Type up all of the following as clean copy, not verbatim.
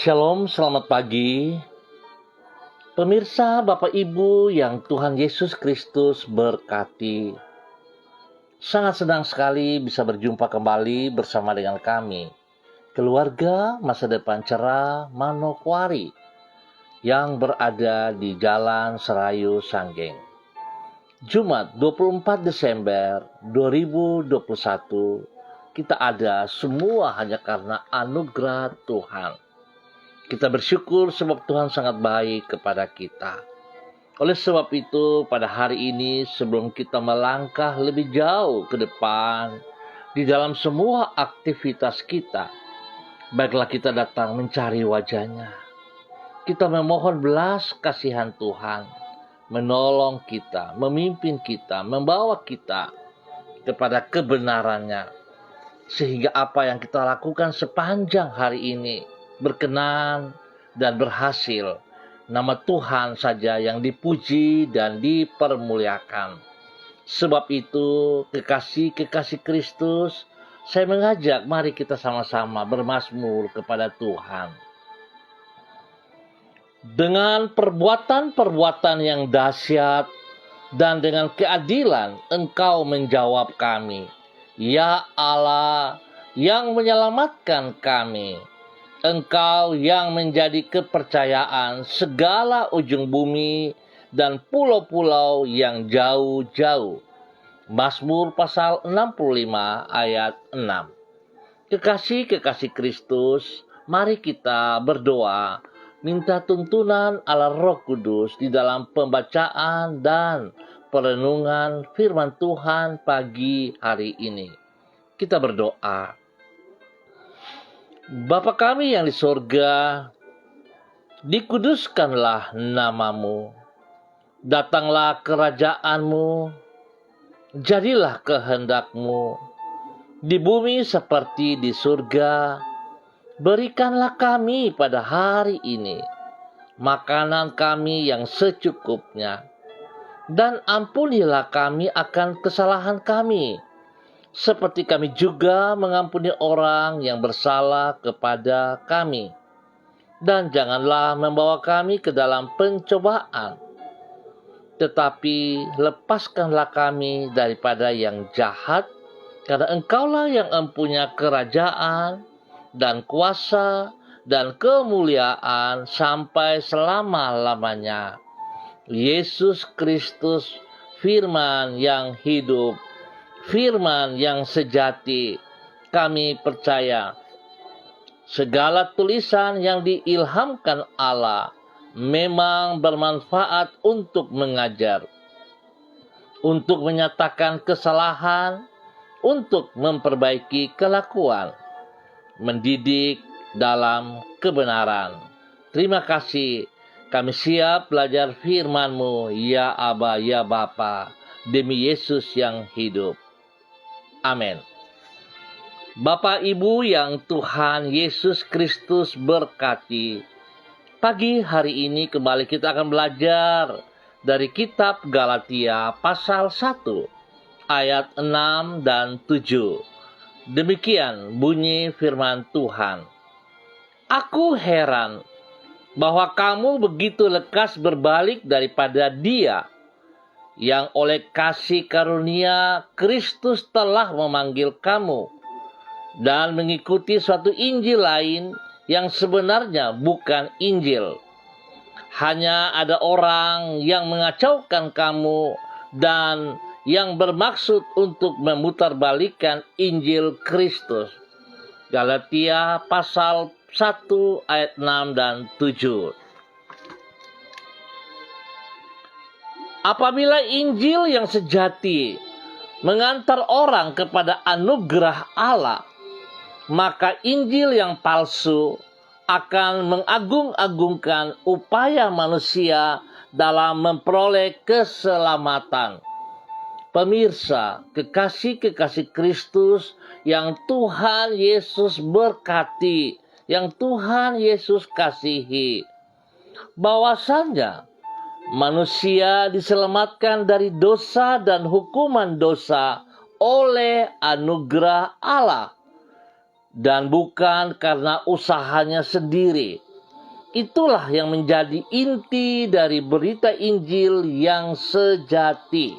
Shalom, selamat pagi. Pemirsa, Bapak Ibu yang Tuhan Yesus Kristus berkati. Sangat senang sekali bisa berjumpa kembali bersama dengan kami, keluarga Masa Depan Cerah Manokwari, yang berada di Jalan Serayu Sanggeng. Jumat 24 Desember 2021, kita ada semua hanya karena anugerah Tuhan. Kita bersyukur sebab Tuhan sangat baik kepada kita. Oleh sebab itu, pada hari ini sebelum kita melangkah lebih jauh ke depan di dalam semua aktivitas kita, baiklah kita datang mencari wajah-Nya. Kita memohon belas kasihan Tuhan, menolong kita, memimpin kita, membawa kita kepada kebenaran-Nya, sehingga apa yang kita lakukan sepanjang hari ini berkenan dan berhasil. Nama Tuhan saja yang dipuji dan dipermuliakan. Sebab itu, kekasih-kekasih Kristus, saya mengajak mari kita sama-sama bermazmur kepada Tuhan. Dengan perbuatan-perbuatan yang dahsyat dan dengan keadilan Engkau menjawab kami. Ya Allah yang menyelamatkan kami. Engkau yang menjadi kepercayaan segala ujung bumi dan pulau-pulau yang jauh-jauh. Mazmur pasal 65 ayat 6. Kekasih-kekasih Kristus, mari kita berdoa, minta tuntunan Allah Roh Kudus di dalam pembacaan dan perenungan firman Tuhan pagi hari ini. Kita berdoa. Bapa kami yang di sorga, dikuduskanlah namamu, datanglah kerajaan-Mu, jadilah kehendak-Mu, di bumi seperti di surga. Berikanlah kami pada hari ini makanan kami yang secukupnya, dan ampunilah kami akan kesalahan kami, seperti kami juga mengampuni orang yang bersalah kepada kami. Dan janganlah membawa kami ke dalam pencobaan, tetapi lepaskanlah kami daripada yang jahat, karena Engkaulah yang mempunyai kerajaan dan kuasa dan kemuliaan sampai selama-lamanya. Yesus Kristus, firman yang hidup, firman yang sejati, kami percaya segala tulisan yang diilhamkan Allah memang bermanfaat untuk mengajar, untuk menyatakan kesalahan, untuk memperbaiki kelakuan, mendidik dalam kebenaran. Terima kasih, kami siap belajar firman-Mu, ya Aba, ya Bapa, demi Yesus yang hidup. Amin. Bapak Ibu yang Tuhan Yesus Kristus berkati, pagi hari ini kembali kita akan belajar dari kitab Galatia pasal 1 ayat 6 dan 7. Demikian bunyi firman Tuhan. Aku heran bahwa kamu begitu lekas berbalik daripada Dia yang oleh kasih karunia Kristus telah memanggil kamu, dan mengikuti suatu Injil lain yang sebenarnya bukan Injil. Hanya ada orang yang mengacaukan kamu dan yang bermaksud untuk memutarbalikkan Injil Kristus. Galatia pasal 1 ayat 6 dan 7. Apabila Injil yang sejati mengantar orang kepada anugerah Allah, maka Injil yang palsu akan mengagung-agungkan upaya manusia dalam memperoleh keselamatan. Pemirsa, kekasih-kekasih Kristus yang Tuhan Yesus berkati, yang Tuhan Yesus kasihi, bahwasannya manusia diselamatkan dari dosa dan hukuman dosa oleh anugerah Allah, dan bukan karena usahanya sendiri. Itulah yang menjadi inti dari berita Injil yang sejati.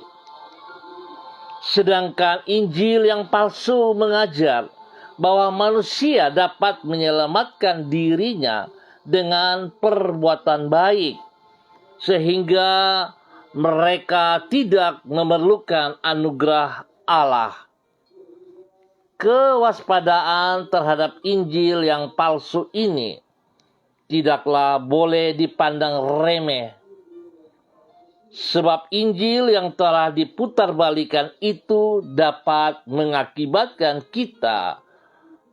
Sedangkan Injil yang palsu mengajar bahwa manusia dapat menyelamatkan dirinya dengan perbuatan baik, sehingga mereka tidak memerlukan anugerah Allah. Kewaspadaan terhadap Injil yang palsu ini tidaklah boleh dipandang remeh, sebab Injil yang telah diputarbalikan itu dapat mengakibatkan kita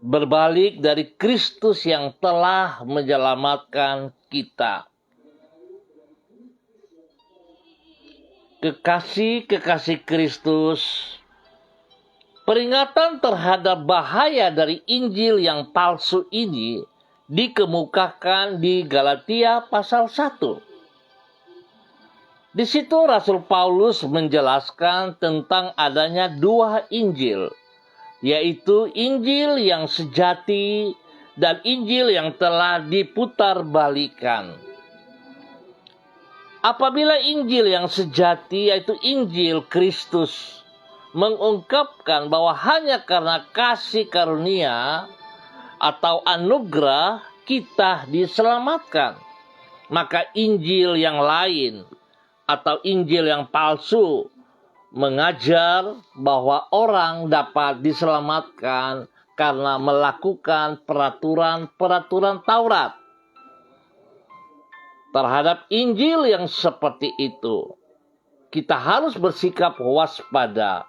berbalik dari Kristus yang telah menyelamatkan kita. Kekasih-kekasih Kristus, peringatan terhadap bahaya dari Injil yang palsu ini dikemukakan di Galatia pasal 1. Di situ Rasul Paulus menjelaskan tentang adanya dua Injil, yaitu Injil yang sejati dan Injil yang telah diputarbalikan. Apabila Injil yang sejati, yaitu Injil Kristus, mengungkapkan bahwa hanya karena kasih karunia atau anugerah kita diselamatkan, maka Injil yang lain atau Injil yang palsu mengajar bahwa orang dapat diselamatkan karena melakukan peraturan-peraturan Taurat. Terhadap Injil yang seperti itu, kita harus bersikap waspada,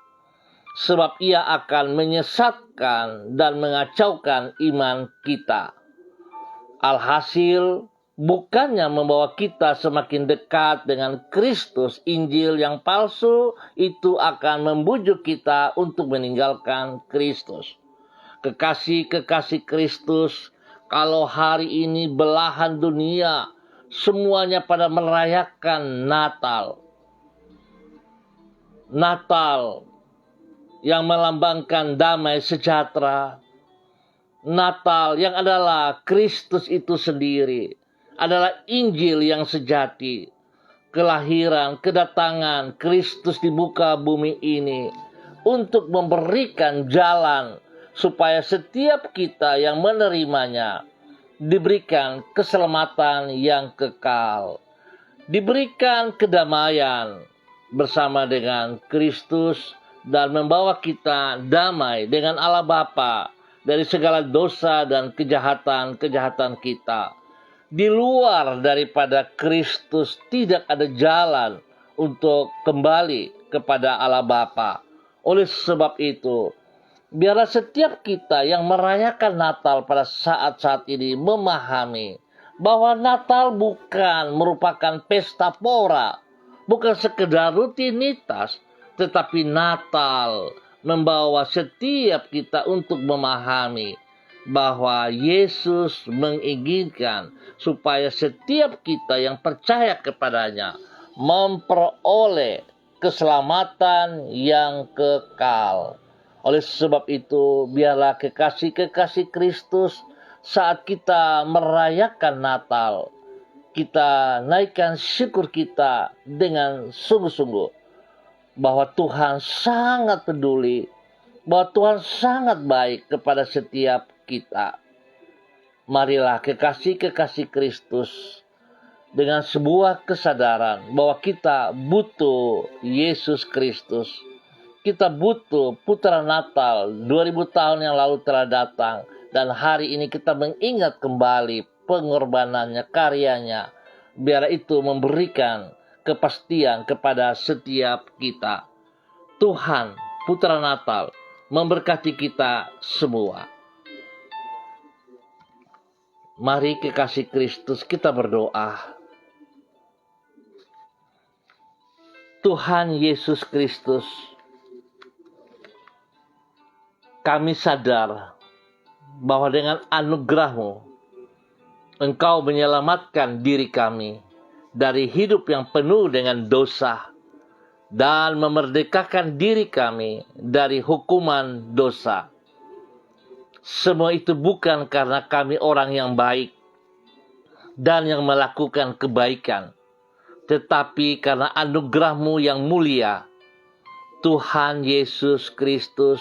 sebab ia akan menyesatkan dan mengacaukan iman kita. Alhasil, bukannya membawa kita semakin dekat dengan Kristus, Injil yang palsu itu akan membujuk kita untuk meninggalkan Kristus. Kekasih-kekasih Kristus, kalau hari ini belahan dunia semuanya pada merayakan Natal. Natal yang melambangkan damai sejahtera. Natal yang adalah Kristus itu sendiri, adalah Injil yang sejati. Kelahiran, kedatangan Kristus di muka bumi ini untuk memberikan jalan supaya setiap kita yang menerimanya diberikan keselamatan yang kekal, diberikan kedamaian bersama dengan Kristus dan membawa kita damai dengan Allah Bapa dari segala dosa dan kejahatan-kejahatan kita. Di luar daripada Kristus tidak ada jalan untuk kembali kepada Allah Bapa. Oleh sebab itu, biarlah setiap kita yang merayakan Natal pada saat-saat ini memahami bahwa Natal bukan merupakan pesta pora, bukan sekedar rutinitas, tetapi Natal membawa setiap kita untuk memahami bahwa Yesus menginginkan supaya setiap kita yang percaya kepadanya memperoleh keselamatan yang kekal. Oleh sebab itu, biarlah kekasih-kekasih Kristus saat kita merayakan Natal, kita naikkan syukur kita dengan sungguh-sungguh bahwa Tuhan sangat peduli, bahwa Tuhan sangat baik kepada setiap kita. Marilah kekasih-kekasih Kristus dengan sebuah kesadaran bahwa kita butuh Yesus Kristus. Kita butuh putra Natal 2000 tahun yang lalu telah datang. Dan hari ini kita mengingat kembali pengorbanannya, karyanya. Biar itu memberikan kepastian kepada setiap kita. Tuhan, putra Natal, memberkati kita semua. Mari kekasih Kristus kita berdoa. Tuhan Yesus Kristus, kami sadar bahwa dengan anugerah-Mu, Engkau menyelamatkan diri kami dari hidup yang penuh dengan dosa dan memerdekakan diri kami dari hukuman dosa. Semua itu bukan karena kami orang yang baik, dan yang melakukan kebaikan. Tetapi karena anugerah-Mu yang mulia, Tuhan Yesus Kristus,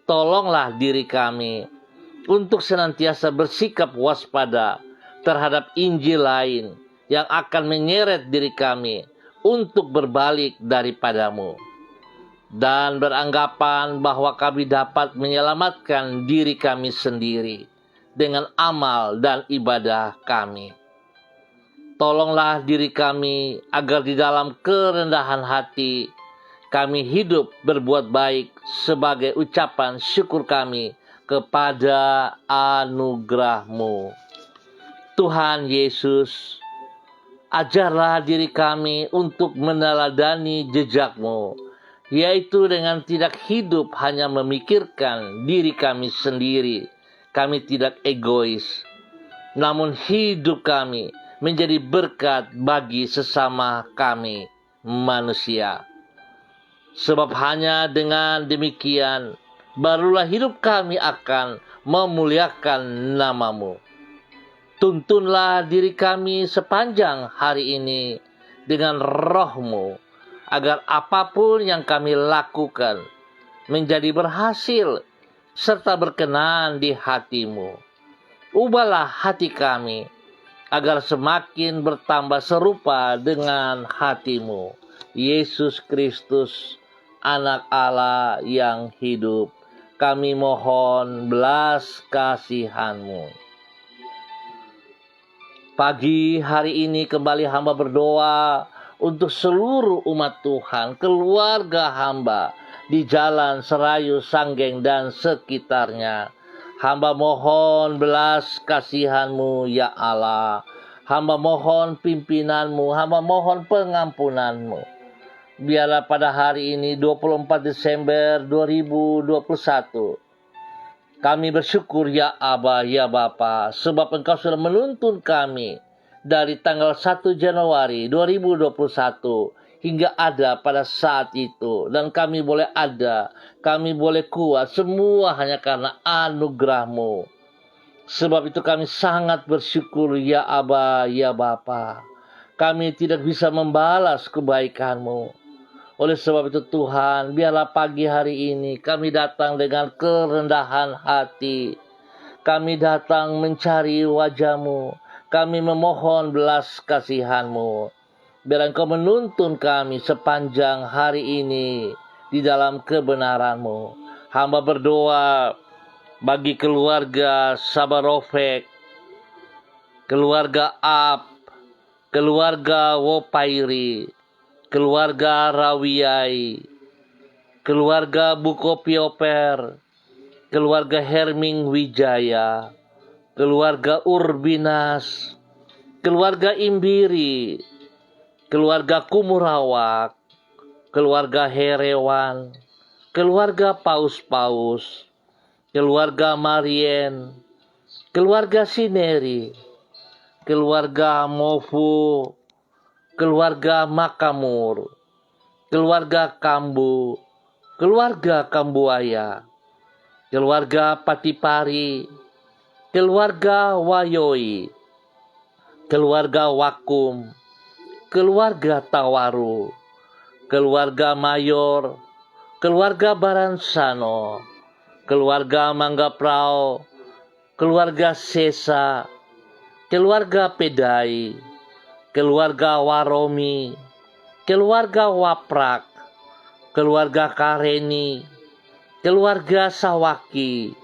tolonglah diri kami untuk senantiasa bersikap waspada terhadap Injil lain yang akan menyeret diri kami untuk berbalik daripada-Mu, dan beranggapan bahwa kami dapat menyelamatkan diri kami sendiri dengan amal dan ibadah kami. Tolonglah diri kami agar di dalam kerendahan hati kami hidup berbuat baik sebagai ucapan syukur kami kepada anugerah-Mu. Tuhan Yesus, ajarlah diri kami untuk meneladani jejak-Mu, yaitu dengan tidak hidup hanya memikirkan diri kami sendiri. Kami tidak egois, namun hidup kami menjadi berkat bagi sesama kami manusia. Sebab hanya dengan demikian, barulah hidup kami akan memuliakan nama-Mu. Tuntunlah diri kami sepanjang hari ini dengan Roh-Mu, agar apapun yang kami lakukan menjadi berhasil serta berkenan di hati-Mu. Ubahlah hati kami agar semakin bertambah serupa dengan hati-Mu. Yesus Kristus, Anak Allah yang hidup, kami mohon belas kasihan-Mu. Pagi hari ini kembali hamba berdoa untuk seluruh umat Tuhan, keluarga hamba di Jalan Serayu Sanggeng dan sekitarnya. Hamba mohon belas kasihan-Mu ya Allah. Hamba mohon pimpinan-Mu, hamba mohon pengampunan-Mu. Biarlah pada hari ini 24 Desember 2021 kami bersyukur ya Aba ya Bapa, sebab Engkau sudah menuntun kami dari tanggal 1 Januari 2021 hingga ada pada saat itu. Dan kami boleh ada, kami boleh kuat, semua hanya karena anugerah-Mu. Sebab itu kami sangat bersyukur ya Aba, ya Bapa. Kami tidak bisa membalas kebaikan-Mu. Oleh sebab itu Tuhan, biarlah pagi hari ini kami datang dengan kerendahan hati. Kami datang mencari wajah-Mu. Kami memohon belas kasihan-Mu. Biar Engkau menuntun kami sepanjang hari ini di dalam kebenaran-Mu. Hamba berdoa bagi keluarga Sabarofek, keluarga Ab, keluarga Wopairi, keluarga Rawiyai, keluarga Bukopioper, keluarga Herming Wijaya, keluarga Urbinas, keluarga Imbiri, keluarga Kumurawak, keluarga Herewan, keluarga Paus-Paus, keluarga Marien, keluarga Sineri, keluarga Mofu, keluarga Makamur, keluarga Kambu, keluarga Kambuaya, keluarga Patipari, keluarga Wayoi, keluarga Wakum, keluarga Tawaru, keluarga Mayor, keluarga Baransano, keluarga Manggaprao, keluarga Sesa, keluarga Pedai, keluarga Waromi, keluarga Waprak, keluarga Kareni, keluarga Sawaki,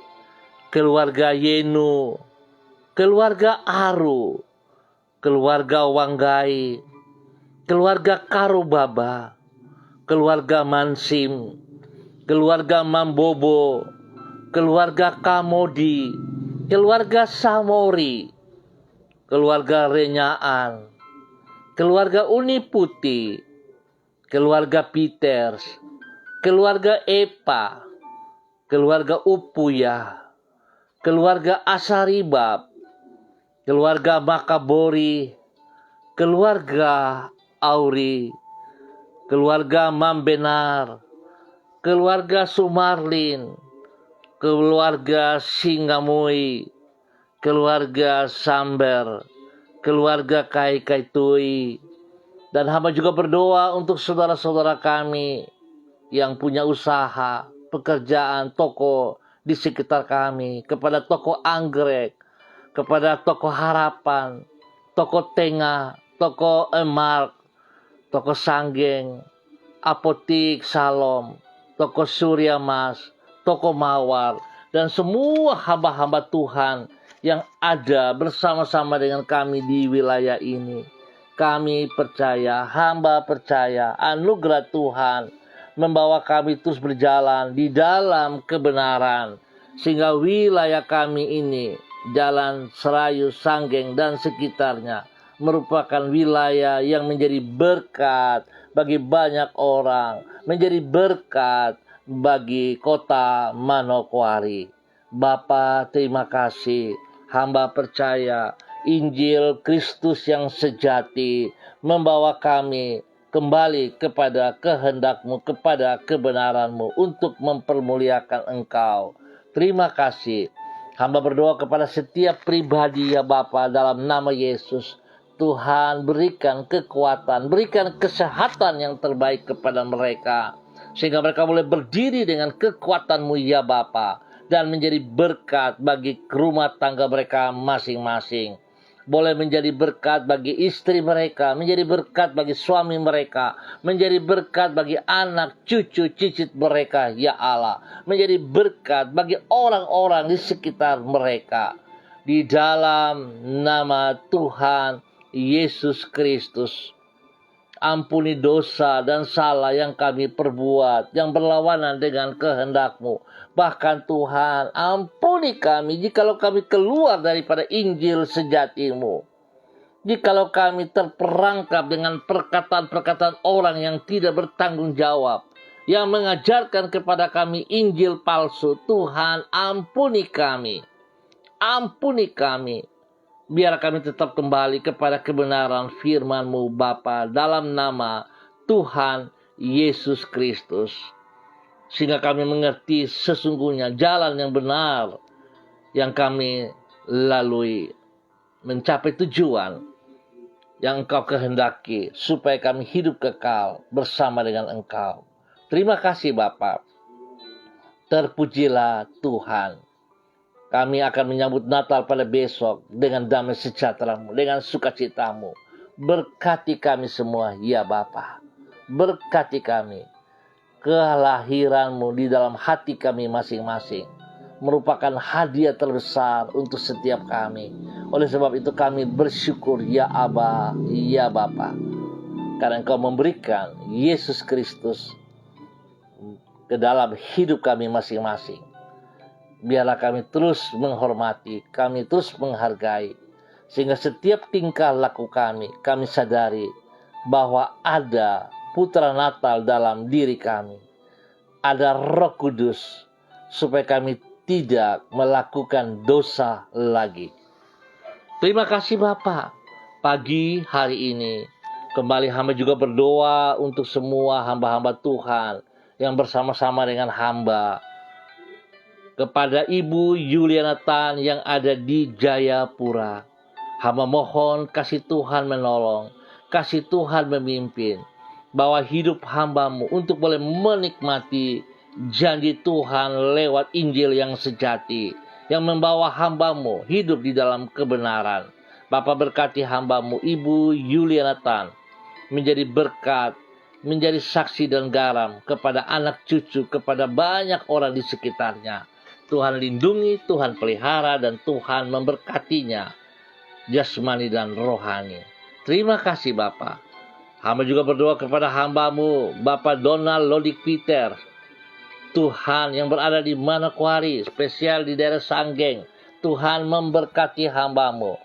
keluarga Yenu, keluarga Aru, keluarga Wanggai, keluarga Karubaba, keluarga Mansim, keluarga Mambobo, keluarga Kamodi, keluarga Samori, keluarga Renyaan, keluarga Uniputi, keluarga Peters, keluarga Epa, keluarga Upuya, keluarga Asaribab, keluarga Makabori, keluarga Auri, keluarga Mambenar, keluarga Sumarlin, keluarga Singamui, keluarga Samber, keluarga Kai Kaitui. Dan hamba juga berdoa untuk saudara-saudara kami yang punya usaha, pekerjaan, toko di sekitar kami, kepada toko anggrek, kepada toko harapan, toko tengah, toko emark, toko sanggeng, apotik Salom, toko Surya Mas, toko Mawar, dan semua hamba-hamba Tuhan yang ada bersama-sama dengan kami di wilayah ini. Kami percaya, hamba percaya, anugerah Tuhan membawa kami terus berjalan di dalam kebenaran, sehingga wilayah kami ini, Jalan Serayu, Sanggeng, dan sekitarnya, merupakan wilayah yang menjadi berkat bagi banyak orang, menjadi berkat bagi kota Manokwari. Bapa, terima kasih. Hamba percaya Injil Kristus yang sejati membawa kami kembali kepada kehendak-Mu, kepada kebenaran-Mu untuk mempermuliakan Engkau. Terima kasih. Hamba berdoa kepada setiap pribadi ya Bapa, dalam nama Yesus. Tuhan berikan kekuatan, berikan kesehatan yang terbaik kepada mereka, sehingga mereka boleh berdiri dengan kekuatan-Mu ya Bapa, dan menjadi berkat bagi rumah tangga mereka masing-masing. Boleh menjadi berkat bagi istri mereka, menjadi berkat bagi suami mereka, menjadi berkat bagi anak, cucu, cicit mereka, ya Allah. Menjadi berkat bagi orang-orang di sekitar mereka. Di dalam nama Tuhan Yesus Kristus. Ampuni dosa dan salah yang kami perbuat, yang berlawanan dengan kehendak-Mu. Bahkan Tuhan, ampuni kami jikalau kami keluar daripada Injil sejati-Mu. Jikalau kami terperangkap dengan perkataan-perkataan orang yang tidak bertanggung jawab, yang mengajarkan kepada kami Injil palsu. Tuhan, ampuni kami. Ampuni kami. Biar kami tetap kembali kepada kebenaran firman-Mu Bapa, dalam nama Tuhan Yesus Kristus. Sehingga kami mengerti sesungguhnya jalan yang benar yang kami lalui, mencapai tujuan yang Engkau kehendaki, supaya kami hidup kekal bersama dengan Engkau. Terima kasih Bapa. Terpujilah Tuhan. Kami akan menyambut Natal pada besok dengan damai sejahtera-Mu, dengan sukacita-Mu. Berkati kami semua, ya Bapa. Berkati kami. Kelahiran-Mu di dalam hati kami masing-masing merupakan hadiah terbesar untuk setiap kami. Oleh sebab itu kami bersyukur, ya Aba, ya Bapa. Karena Engkau memberikan Yesus Kristus ke dalam hidup kami masing-masing. Biarlah kami terus menghormati, kami terus menghargai, sehingga setiap tingkah laku kami sadari bahwa ada Putra Natal dalam diri kami. Ada Roh Kudus, supaya kami tidak melakukan dosa lagi. Terima kasih Bapa. Pagi hari ini, kembali hamba juga berdoa untuk semua hamba-hamba Tuhan yang bersama-sama dengan hamba. Kepada Ibu Yuliana Tan yang ada di Jayapura, hamba mohon kasih Tuhan menolong, kasih Tuhan memimpin, bawa hidup hamba-Mu untuk boleh menikmati janji Tuhan lewat Injil yang sejati, yang membawa hamba-Mu hidup di dalam kebenaran. Bapa berkati hamba-Mu Ibu Yuliana Tan, menjadi berkat, menjadi saksi dan garam kepada anak cucu, kepada banyak orang di sekitarnya. Tuhan lindungi, Tuhan pelihara, dan Tuhan memberkatinya jasmani dan rohani. Terima kasih Bapa. Hamba juga berdoa kepada hamba-Mu Bapak Donald Lodik Peter, Tuhan yang berada di Manokwari, spesial di daerah Sanggeng. Tuhan memberkati hamba-Mu.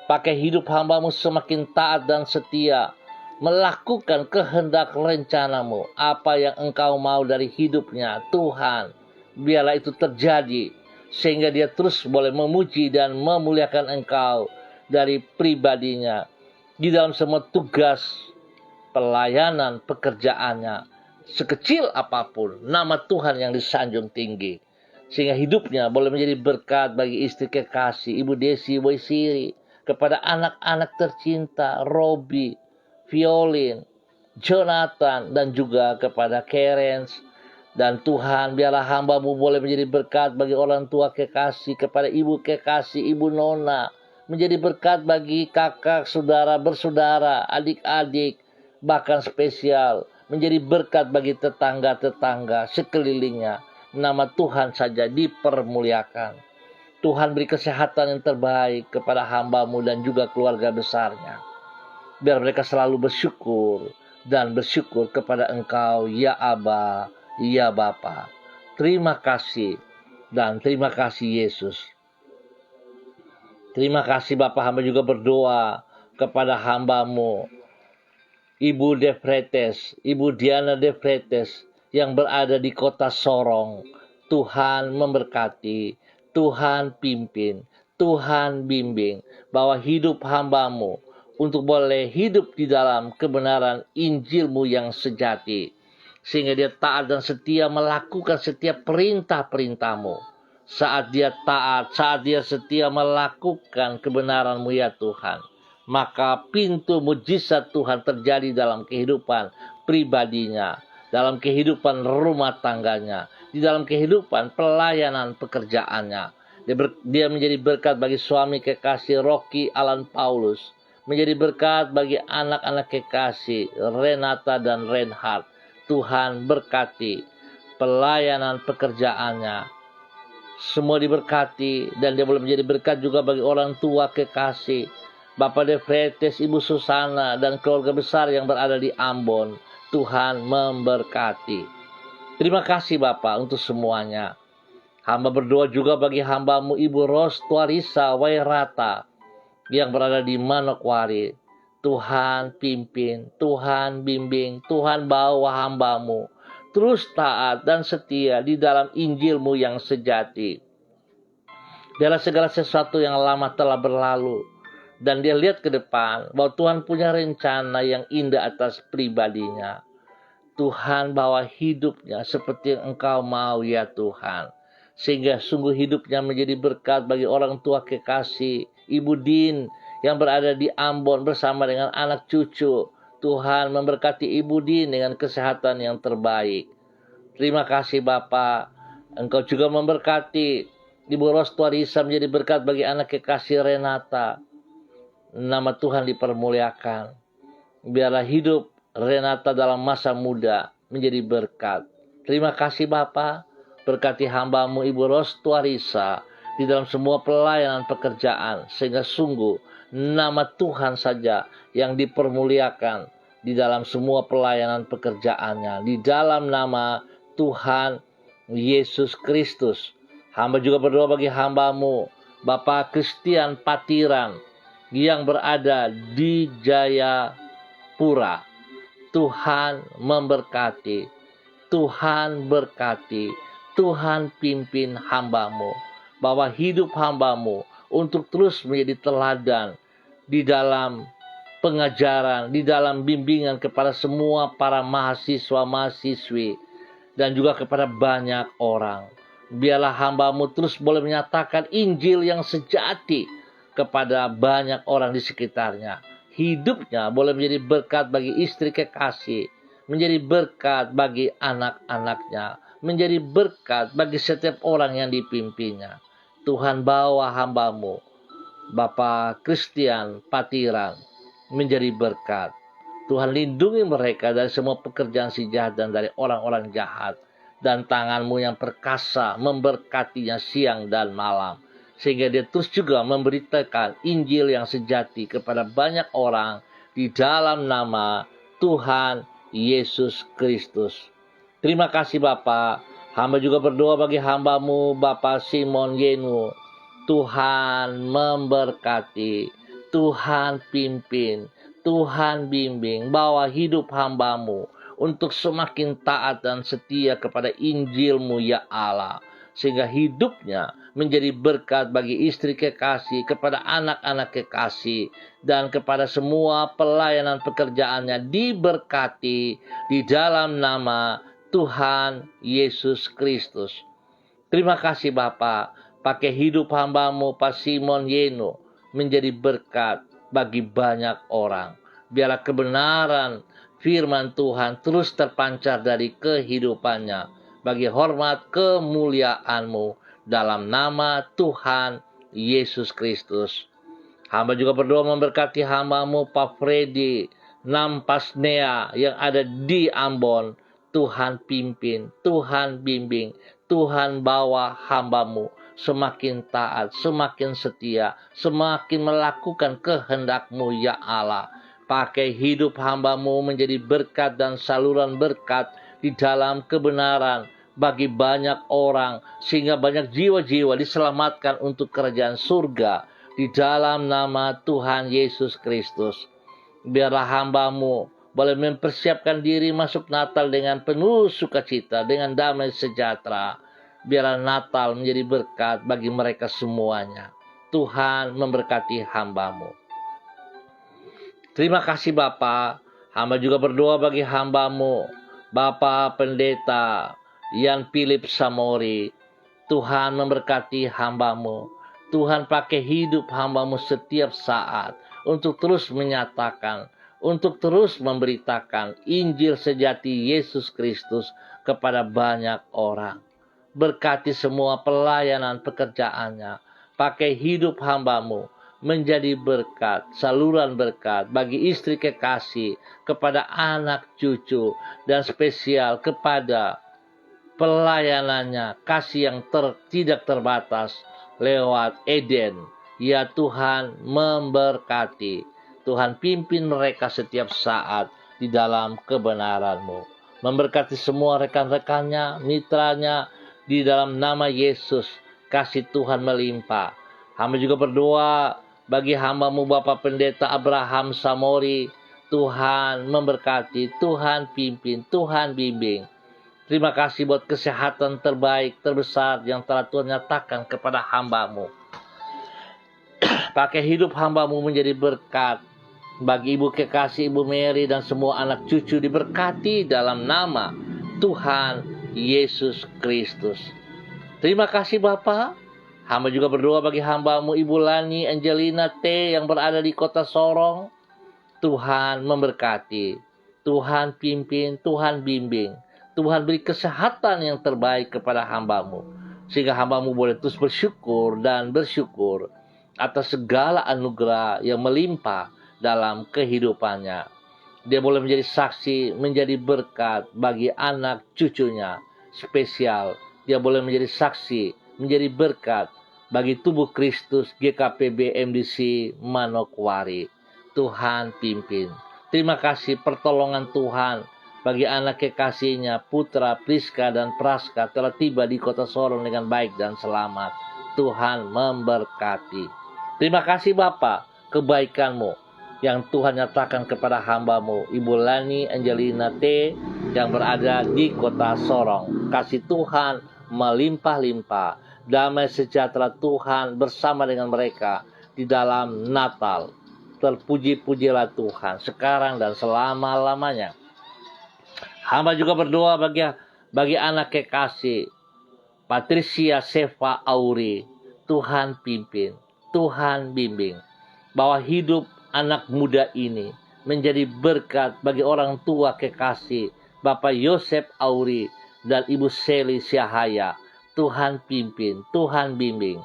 Pakai hidup hamba-Mu semakin taat dan setia, melakukan kehendak rencana-Mu. Apa yang Engkau mau dari hidupnya, Tuhan, biarlah itu terjadi, sehingga dia terus boleh memuji dan memuliakan Engkau dari pribadinya, di dalam semua tugas, pelayanan, pekerjaannya. Sekecil apapun, nama Tuhan yang disanjung tinggi, sehingga hidupnya boleh menjadi berkat bagi istri kekasih, Ibu Desi Boysiri. kepada anak-anak tercinta, Robi, Violin, Jonathan, dan juga kepada Kerens. Dan Tuhan, biarlah hamba-Mu boleh menjadi berkat bagi orang tua kekasih, kepada ibu kekasih, Ibu Nona, menjadi berkat bagi kakak, saudara, bersaudara, adik-adik, bahkan spesial, menjadi berkat bagi tetangga-tetangga sekelilingnya. Nama Tuhan saja dipermuliakan. Tuhan beri kesehatan yang terbaik kepada hamba-Mu dan juga keluarga besarnya. Biar mereka selalu bersyukur dan bersyukur kepada Engkau, ya Aba, ya Bapa. Terima kasih dan terima kasih Yesus. Terima kasih Bapa, hamba juga berdoa kepada hamba-Mu, Ibu Defretes, Ibu Diana Defretes yang berada di kota Sorong. Tuhan memberkati, Tuhan pimpin, Tuhan bimbing, bahwa hidup hamba-Mu untuk boleh hidup di dalam kebenaran Injil-Mu yang sejati, sehingga dia taat dan setia melakukan setiap perintah-perintah-Mu. Saat dia taat, saat dia setia melakukan kebenaran-Mu ya Tuhan, maka pintu mujizat Tuhan terjadi dalam kehidupan pribadinya, dalam kehidupan rumah tangganya, di dalam kehidupan pelayanan pekerjaannya. Dia menjadi berkat bagi suami kekasih Rocky Alan Paulus, menjadi berkat bagi anak-anak kekasih Renata dan Reinhard. Tuhan berkati pelayanan pekerjaannya. Semua diberkati dan dia boleh menjadi berkat juga bagi orang tua kekasih Bapak Defretes, Ibu Susana, dan keluarga besar yang berada di Ambon. Tuhan memberkati. Terima kasih Bapak untuk semuanya. Hamba berdoa juga bagi hamba-Mu Ibu Ros Tuarisa Wairata yang berada di Manokwari. Tuhan pimpin, Tuhan bimbing, Tuhan bawa hamba-Mu terus taat dan setia di dalam Injil-Mu yang sejati. Biarlah segala sesuatu yang lama telah berlalu, dan dia lihat ke depan bahwa Tuhan punya rencana yang indah atas pribadinya. Tuhan bawa hidupnya seperti yang Engkau mau ya Tuhan, sehingga sungguh hidupnya menjadi berkat bagi orang tua kekasih Ibu Din yang berada di Ambon bersama dengan anak cucu. Tuhan memberkati Ibu Din dengan kesehatan yang terbaik. Terima kasih Bapa. Engkau juga memberkati Ibu Ros Tuarisa menjadi berkat bagi anak kekasih Renata. Nama Tuhan dipermuliakan. Biarlah hidup Renata dalam masa muda menjadi berkat. Terima kasih Bapa. Berkati hamba-Mu Ibu Ros Tuarisa di dalam semua pelayanan pekerjaan, sehingga sungguh nama Tuhan saja yang dipermuliakan di dalam semua pelayanan pekerjaannya. Di dalam nama Tuhan Yesus Kristus. Hamba juga berdoa bagi hamba-Mu Bapak Christian Patiran yang berada di Jayapura. Tuhan memberkati, Tuhan berkati, Tuhan pimpin hamba-Mu, bahwa hidup hamba-Mu untuk terus menjadi teladan di dalam pengajaran, di dalam bimbingan kepada semua para mahasiswa-mahasiswi dan juga kepada banyak orang. Biarlah hamba-Mu terus boleh menyatakan Injil yang sejati kepada banyak orang di sekitarnya. Hidupnya boleh menjadi berkat bagi istri kekasih, menjadi berkat bagi anak-anaknya, menjadi berkat bagi setiap orang yang dipimpinnya. Tuhan bawa hamba-Mu Bapak Christian Patiran menjadi berkat. Tuhan lindungi mereka dari semua pekerjaan si jahat dan dari orang-orang jahat. Dan tangan-Mu yang perkasa memberkatinya siang dan malam, sehingga dia terus juga memberitakan Injil yang sejati kepada banyak orang di dalam nama Tuhan Yesus Kristus. Terima kasih Bapa. Hamba juga berdoa bagi hamba-Mu Bapak Simon Yenu. Tuhan memberkati, Tuhan pimpin, Tuhan bimbing, bawa hidup hamba-Mu untuk semakin taat dan setia kepada Injil-Mu ya Allah, sehingga hidupnya menjadi berkat bagi istri kekasih, kepada anak-anak kekasih, dan kepada semua pelayanan pekerjaannya diberkati di dalam nama Tuhan Yesus Kristus. Terima kasih Bapa. Pakai hidup hamba-Mu Pak Simon Yeno. menjadi berkat bagi banyak orang. Biarlah kebenaran firman Tuhan terus terpancar dari kehidupannya bagi hormat kemuliaan-Mu dalam nama Tuhan Yesus Kristus. Hamba juga berdoa memberkati hamba-Mu Pak Freddy Nampasnea yang ada di Ambon. Tuhan pimpin, Tuhan bimbing, Tuhan bawa hamba-Mu semakin taat, semakin setia, semakin melakukan kehendak-Mu ya Allah. Pakai hidup hamba-Mu menjadi berkat dan saluran berkat di dalam kebenaran bagi banyak orang, sehingga banyak jiwa-jiwa diselamatkan untuk kerajaan surga di dalam nama Tuhan Yesus Kristus. Biarlah hamba-Mu boleh mempersiapkan diri masuk Natal dengan penuh sukacita, dengan damai sejahtera. Biarlah Natal menjadi berkat bagi mereka semuanya. Tuhan memberkati hamba-Mu. Terima kasih Bapa. Hamba juga berdoa bagi hamba-Mu, Bapa Pendeta Yan Philip Samori. Tuhan memberkati hamba-Mu. Tuhan pakai hidup hamba-Mu setiap saat untuk terus menyatakan, untuk terus memberitakan Injil sejati Yesus Kristus kepada banyak orang. Berkati semua pelayanan pekerjaannya. Pakai hidup hamba-Mu menjadi berkat, saluran berkat bagi istri kekasih, kepada anak cucu, dan spesial kepada pelayanannya, kasih yang tidak terbatas lewat Eden. Ya Tuhan memberkati. Tuhan pimpin mereka setiap saat di dalam kebenaran-Mu. Memberkati semua rekan-rekannya, mitranya, di dalam nama Yesus. Kasih Tuhan melimpah. Hamba juga berdoa bagi hamba-Mu Bapak Pendeta Abraham Samori. Tuhan memberkati, Tuhan pimpin, Tuhan bimbing. Terima kasih buat kesehatan terbaik, terbesar yang telah Tuhan nyatakan kepada hamba-Mu. Pakai hidup hamba-Mu menjadi berkat bagi Ibu kekasih, Ibu Mary, dan semua anak cucu diberkati dalam nama Tuhan Yesus Kristus. Terima kasih Bapak. Hamba juga berdoa bagi hamba-Mu Ibu Lani Angelina T yang berada di kota Sorong. Tuhan memberkati, Tuhan pimpin, Tuhan bimbing. Tuhan beri kesehatan yang terbaik kepada hamba-Mu, sehingga hamba-Mu boleh terus bersyukur dan bersyukur atas segala anugerah yang melimpah dalam kehidupannya. Dia boleh menjadi saksi, menjadi berkat bagi anak cucunya spesial. Dia boleh menjadi saksi, menjadi berkat bagi tubuh Kristus GKPB MDC Manokwari. Tuhan pimpin. Terima kasih pertolongan Tuhan bagi anak kekasihnya, Putra, Priska, dan Praska telah tiba di kota Sorong dengan baik dan selamat. Tuhan memberkati. Terima kasih Bapa, kebaikan-Mu yang Tuhan nyatakan kepada hamba-Mu Ibu Lani Angelina T yang berada di kota Sorong. Kasih Tuhan melimpah-limpah. Damai sejahtera Tuhan bersama dengan mereka di dalam Natal. Terpuji-pujilah Tuhan sekarang dan selama-lamanya. Hamba juga berdoa bagi anak kekasih Patricia Seva Auri. Tuhan pimpin, Tuhan bimbing. Bahwa hidup anak muda ini menjadi berkat bagi orang tua kekasih Bapak Yosef Auri dan Ibu Seli Syahaya. Tuhan pimpin, Tuhan bimbing.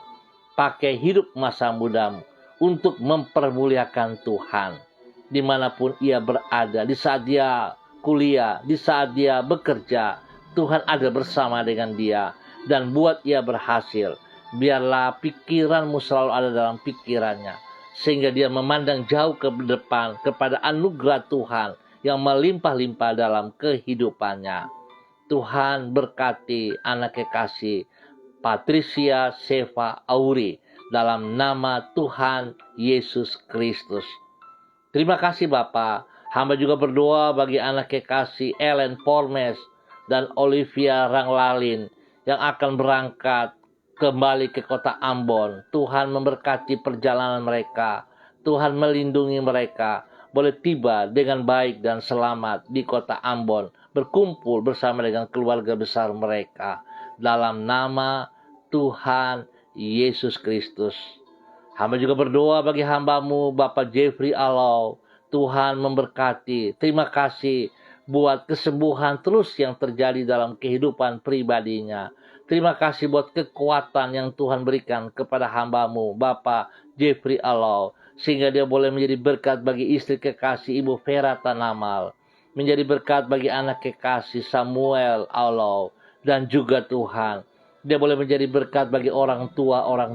Pakai hidup masa mudamu untuk mempermuliakan Tuhan. Dimanapun ia berada, di saat dia kuliah, di saat dia bekerja, Tuhan ada bersama dengan dia dan buat ia berhasil. Biarlah pikiranmu selalu ada dalam pikirannya, sehingga dia memandang jauh ke depan kepada anugerah Tuhan yang melimpah-limpah dalam kehidupannya. Tuhan berkati anak kekasih Patricia Seva Auri dalam nama Tuhan Yesus Kristus. Terima kasih Bapa. Hamba juga berdoa bagi anak kekasih Ellen Pormes dan Olivia Ranglalin yang akan berangkat kembali ke kota Ambon. Tuhan memberkati perjalanan mereka. Tuhan melindungi mereka. Boleh tiba dengan baik dan selamat di kota Ambon. Berkumpul bersama dengan keluarga besar mereka. Dalam nama Tuhan Yesus Kristus. Hamba juga berdoa bagi hamba-Mu, Bapak Jeffrey Alau. Tuhan memberkati. Terima kasih buat kesembuhan terus yang terjadi dalam kehidupan pribadinya. Terima kasih buat kekuatan yang Tuhan berikan kepada hamba-Mu, Bapak Jeffrey Alau. Sehingga dia boleh menjadi berkat bagi istri kekasih Ibu Vera Tanamal. Menjadi berkat bagi anak kekasih Samuel Alau. Dan juga Tuhan, dia boleh menjadi berkat bagi orang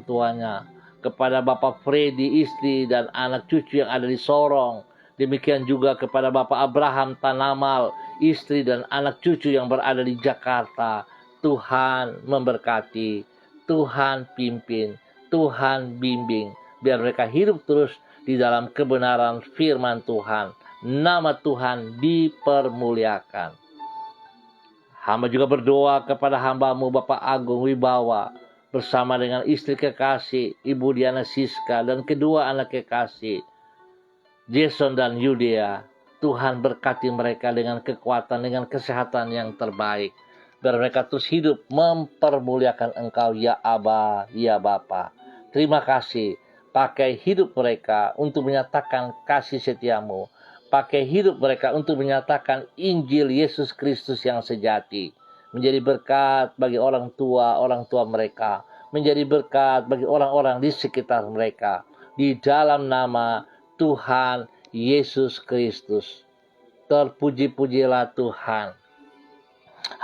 tuanya. Kepada Bapak Freddy, istri dan anak cucu yang ada di Sorong. Demikian juga kepada Bapak Abraham Tanamal, istri dan anak cucu yang berada di Jakarta. Tuhan memberkati, Tuhan pimpin, Tuhan bimbing. Biar mereka hidup terus di dalam kebenaran firman Tuhan. Nama Tuhan dipermuliakan. Hamba juga berdoa kepada hamba-Mu Bapak Agung Wibawa, bersama dengan istri kekasih Ibu Diana Siska dan kedua anak kekasih Jason dan Yudea. Tuhan berkati mereka dengan kekuatan, dengan kesehatan yang terbaik. Biar mereka terus hidup mempermuliakan Engkau, ya Aba, ya Bapa. Terima kasih. Pakai hidup mereka untuk menyatakan kasih setia-Mu. Pakai hidup mereka untuk menyatakan Injil Yesus Kristus yang sejati. Menjadi berkat bagi orang tua mereka. Menjadi berkat bagi orang-orang di sekitar mereka. Di dalam nama Tuhan Yesus Kristus. Terpuji-pujilah Tuhan.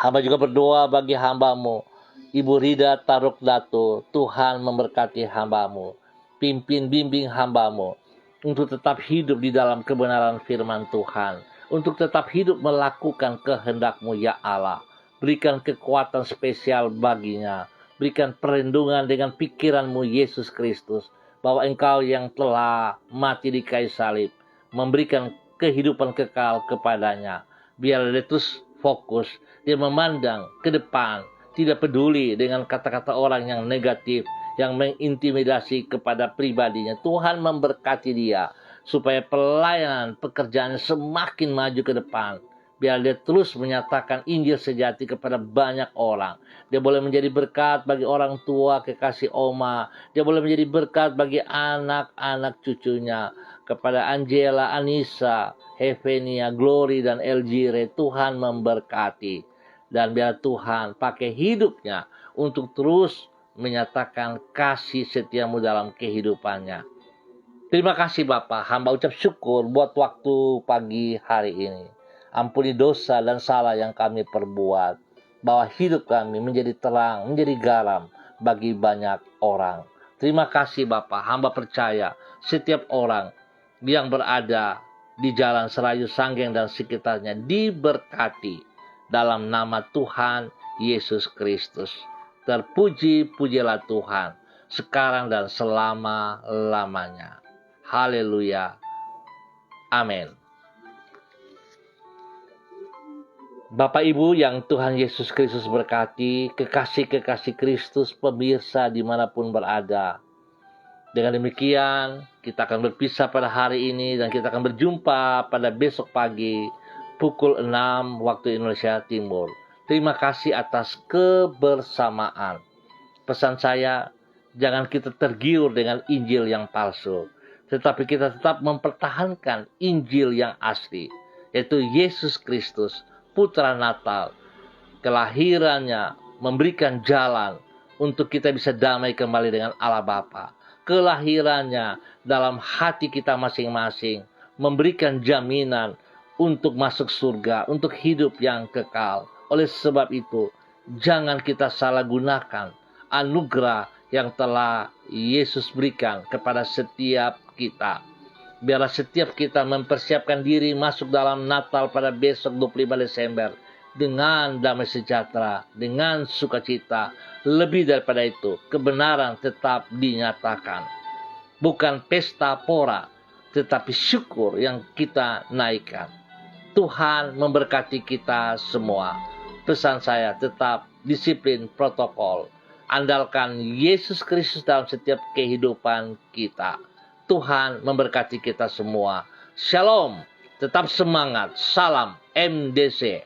Hamba juga berdoa bagi hamba-Mu, Ibu Rida Taruk Dato. Tuhan memberkati hamba-Mu. Pimpin bimbing hamba-Mu untuk tetap hidup di dalam kebenaran firman Tuhan. Untuk tetap hidup melakukan kehendak-Mu, ya Allah. Berikan kekuatan spesial baginya. Berikan perlindungan dengan pikiran-Mu, Yesus Kristus. Bahwa Engkau yang telah mati di kayu salib, memberikan kehidupan kekal kepadanya. Biar dia terus fokus, dia memandang ke depan. Tidak peduli dengan kata-kata orang yang negatif, yang mengintimidasi kepada pribadinya. Tuhan memberkati dia supaya pelayanan pekerjaannya semakin maju ke depan. Biar dia terus menyatakan Injil sejati kepada banyak orang. Dia boleh menjadi berkat bagi orang tua, kekasih Oma. Dia boleh menjadi berkat bagi anak-anak cucunya. Kepada Angela, Anissa, Hevenia, Glory, dan Elgire. Tuhan memberkati. Dan biar Tuhan pakai hidupnya untuk terus menyatakan kasih setia-Mu dalam kehidupannya. Terima kasih Bapak, hamba ucap syukur buat waktu pagi hari ini. Ampuni dosa dan salah yang kami perbuat. Bahwa hidup kami menjadi terang, menjadi garam bagi banyak orang. Terima kasih Bapak, hamba percaya setiap orang yang berada di Jalan Serayu Sanggeng dan sekitarnya diberkati dalam nama Tuhan Yesus Kristus. Terpuji-pujilah Tuhan sekarang dan selama-lamanya. Haleluya. Amin. Bapak Ibu yang Tuhan Yesus Kristus berkati, kekasih-kekasih Kristus, pemirsa dimanapun berada. Dengan demikian, kita akan berpisah pada hari ini dan kita akan berjumpa pada besok pagi pukul 6 waktu Indonesia Timur. Terima kasih atas kebersamaan. Pesan saya, jangan kita tergiur dengan Injil yang palsu, tetapi kita tetap mempertahankan Injil yang asli, yaitu Yesus Kristus, Putra Natal. Kelahirannya memberikan jalan untuk kita bisa damai kembali dengan Allah Bapa. Kelahirannya dalam hati kita masing-masing memberikan jaminan untuk masuk surga, untuk hidup yang kekal. Oleh sebab itu, jangan kita salah gunakan anugerah yang telah Yesus berikan kepada setiap kita. Biarlah setiap kita mempersiapkan diri masuk dalam Natal pada besok 25 Desember dengan damai sejahtera, dengan sukacita. Lebih daripada itu, kebenaran tetap dinyatakan. Bukan pesta pora, tetapi syukur yang kita naikkan. Tuhan memberkati kita semua. Pesan saya, tetap disiplin protokol. Andalkan Yesus Kristus dalam setiap kehidupan kita. Tuhan memberkati kita semua. Shalom, tetap semangat. Salam MDC.